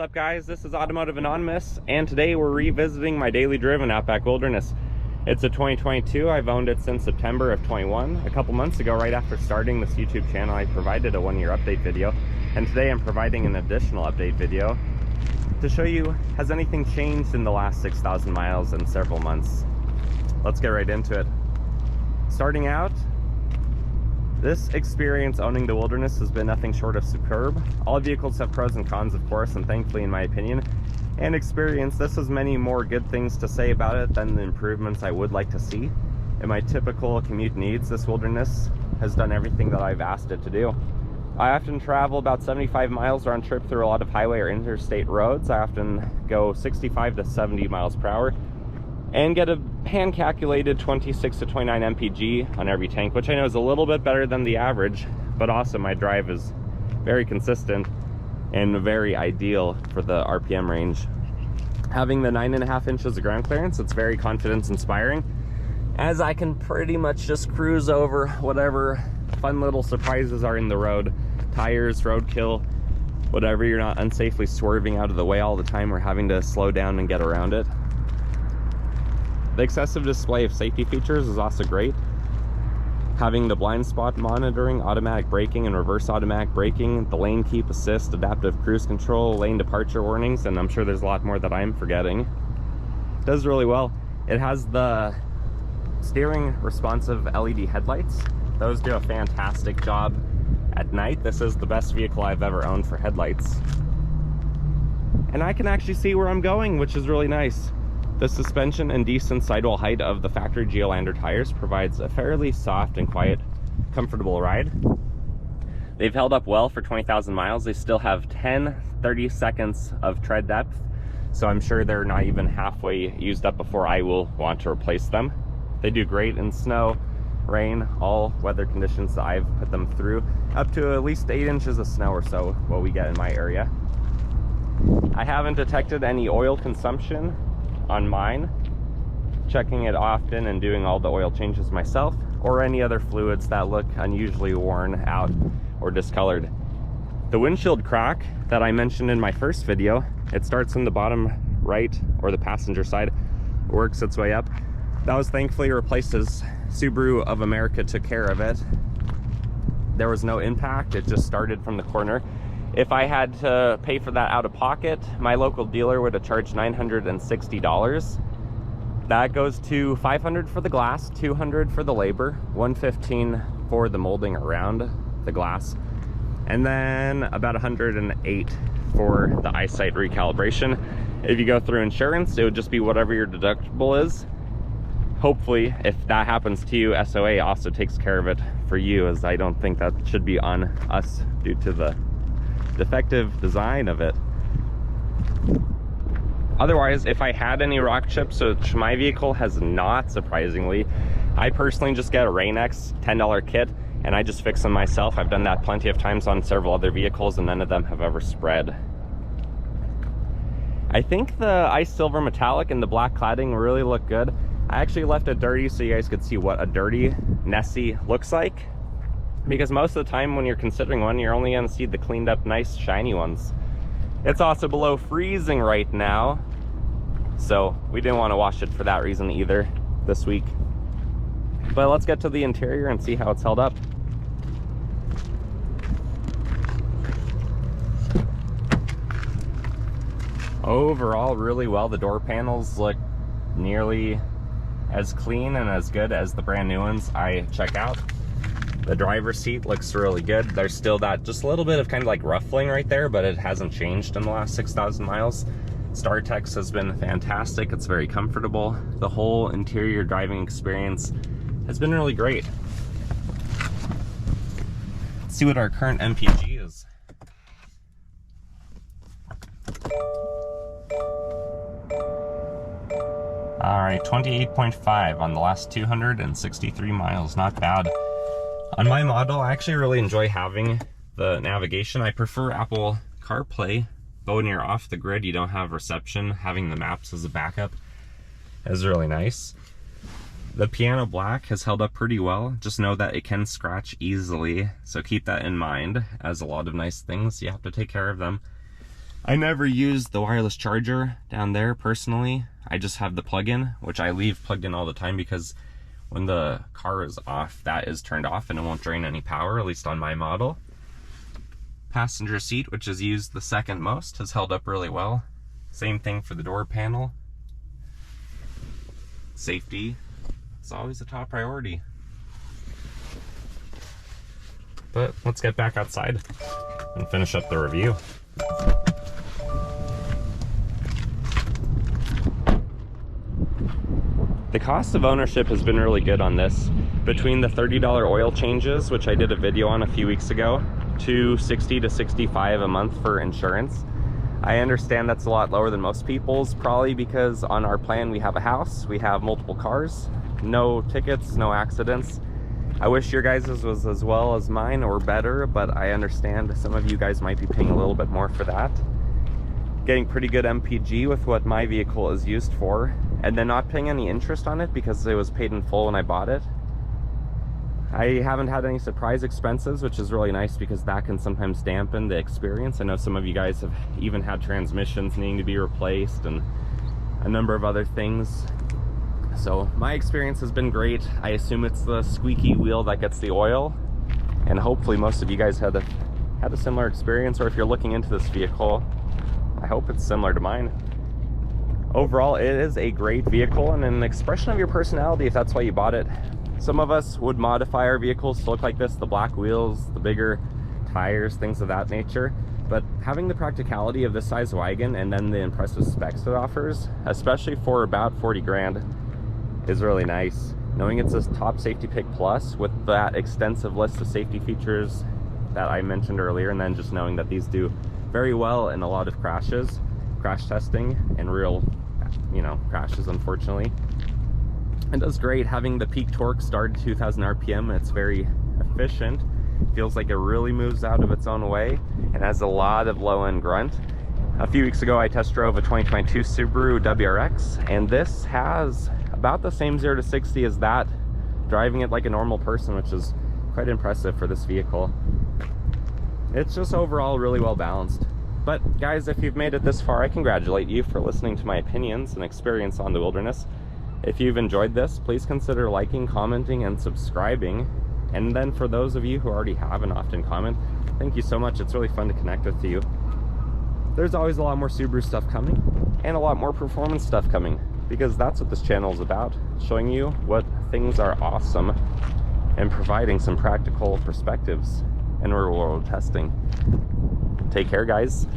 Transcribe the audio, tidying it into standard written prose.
up guys, this is Automotive Anonymous, and today we're revisiting my daily driven Outback Wilderness. It's a 2022, I've owned it since September of 21. A couple months ago, right after starting this YouTube channel, I provided a 1-year update video, and today I'm providing an additional update video to show you, has anything changed in the last 6,000 miles in several months? Let's get right into it. Starting out, this experience owning the Wilderness has been nothing short of superb. All vehicles have pros and cons, of course, and thankfully, in my opinion and experience, this has many more good things to say about it than the improvements I would like to see. In my typical commute needs, this Wilderness has done everything that I've asked it to do. I often travel about 75 miles round trip through a lot of highway or interstate roads. I often go 65 to 70 miles per hour and get a hand-calculated 26 to 29 mpg on every tank, which I know is a little bit better than the average, but also my drive is very consistent and very ideal for the RPM range. Having the 9.5 inches of ground clearance, it's very confidence inspiring, as I can pretty much just cruise over whatever fun little surprises are in the road. Tires, roadkill, whatever. You're not unsafely swerving out of the way all the time or having to slow down and get around it. The excessive display of safety features is also great. Having the blind spot monitoring, automatic braking and reverse automatic braking, the lane keep assist, adaptive cruise control, lane departure warnings, and I'm sure there's a lot more that I'm forgetting. It does really well. It has the steering responsive LED headlights. Those do a fantastic job at night. This is the best vehicle I've ever owned for headlights. And I can actually see where I'm going, which is really nice. The suspension and decent sidewall height of the factory Geolandar tires provides a fairly soft and quiet, comfortable ride. They've held up well for 20,000 miles. They still have 30 seconds of tread depth, so I'm sure they're not even halfway used up before I will want to replace them. They do great in snow, rain, all weather conditions that I've put them through, up to at least 8 inches of snow or so, what we get in my area. I haven't detected any oil consumption on mine, checking it often and doing all the oil changes myself, or any other fluids that look unusually worn out or discolored. The windshield crack that I mentioned in my first video, it starts in the bottom right or the passenger side, works its way up. That was thankfully replaced as Subaru of America took care of it. There was no impact, it just started from the corner. If I had to pay for that out of pocket, my local dealer would have charged $960. That goes to $500 for the glass, $200 for the labor, $115 for the molding around the glass, and then about $108 for the eyesight recalibration. If you go through insurance, it would just be whatever your deductible is. Hopefully, if that happens to you, SOA also takes care of it for you, as I don't think that should be on us due to the defective design of it. Otherwise, if I had any rock chips, which my vehicle has not, surprisingly, I personally just get a Rain-X $10 kit and I just fix them myself. I've done that plenty of times on several other vehicles and none of them have ever spread. I think the ice silver metallic and the black cladding really look good. I actually left it dirty so you guys could see what a dirty Nessie looks like, because most of the time when you're considering one, you're only going to see the cleaned up, nice, shiny ones. It's also below freezing right now, so we didn't want to wash it for that reason either this week. But let's get to the interior and see how it's held up. Overall, really well. The door panels look nearly as clean and as good as the brand new ones I check out. The driver's seat looks really good. There's still that just a little bit of kind of like ruffling right there, but it hasn't changed in the last 6,000 miles. StarTex has been fantastic. It's very comfortable. The whole interior driving experience has been really great. Let's see what our current MPG is. All right, 28.5 on the last 263 miles, not bad. On my model, I actually really enjoy having the navigation. I prefer Apple CarPlay, but when you're off the grid, you don't have reception. Having the maps as a backup is really nice. The piano black has held up pretty well. Just know that it can scratch easily, so keep that in mind. As a lot of nice things, you have to take care of them. I never use the wireless charger down there personally. I just have the plug-in, which I leave plugged in all the time because when the car is off, that is turned off and it won't drain any power, at least on my model. Passenger seat, which is used the second most, has held up really well. Same thing for the door panel. Safety is always a top priority. But let's get back outside and finish up the review. The cost of ownership has been really good on this. Between the $30 oil changes, which I did a video on a few weeks ago, to $60 to $65 a month for insurance. I understand that's a lot lower than most people's, probably because on our plan we have a house, we have multiple cars, no tickets, no accidents. I wish your guys' was as well as mine or better, but I understand some of you guys might be paying a little bit more for that. Getting pretty good MPG with what my vehicle is used for, and then not paying any interest on it because it was paid in full when I bought it. I haven't had any surprise expenses, which is really nice because that can sometimes dampen the experience. I know some of you guys have even had transmissions needing to be replaced and a number of other things. So my experience has been great. I assume it's the squeaky wheel that gets the oil, and hopefully most of you guys had a similar experience, or if you're looking into this vehicle, I hope it's similar to mine. Overall, it is a great vehicle and an expression of your personality if that's why you bought it. Some of us would modify our vehicles to look like this, the black wheels, the bigger tires, things of that nature. But having the practicality of this size wagon and then the impressive specs it offers, especially for about 40 grand, is really nice. Knowing it's a top safety pick plus with that extensive list of safety features that I mentioned earlier, and then just knowing that these do very well in a lot of crashes, crash testing, and real, crashes, unfortunately. It does great. Having the peak torque start at 2,000 RPM, it's very efficient. Feels like it really moves out of its own way and has a lot of low-end grunt. A few weeks ago, I test drove a 2022 Subaru WRX, and this has about the same 0 to 60 as that, driving it like a normal person, which is quite impressive for this vehicle. It's just overall really well balanced. But guys, if you've made it this far, I congratulate you for listening to my opinions and experience on the Wilderness. If you've enjoyed this, please consider liking, commenting, and subscribing. And then for those of you who already have and often comment, thank you so much. It's really fun to connect with you. There's always a lot more Subaru stuff coming and a lot more performance stuff coming, because that's what this channel is about, showing you what things are awesome and providing some practical perspectives and real world testing. Take care, guys.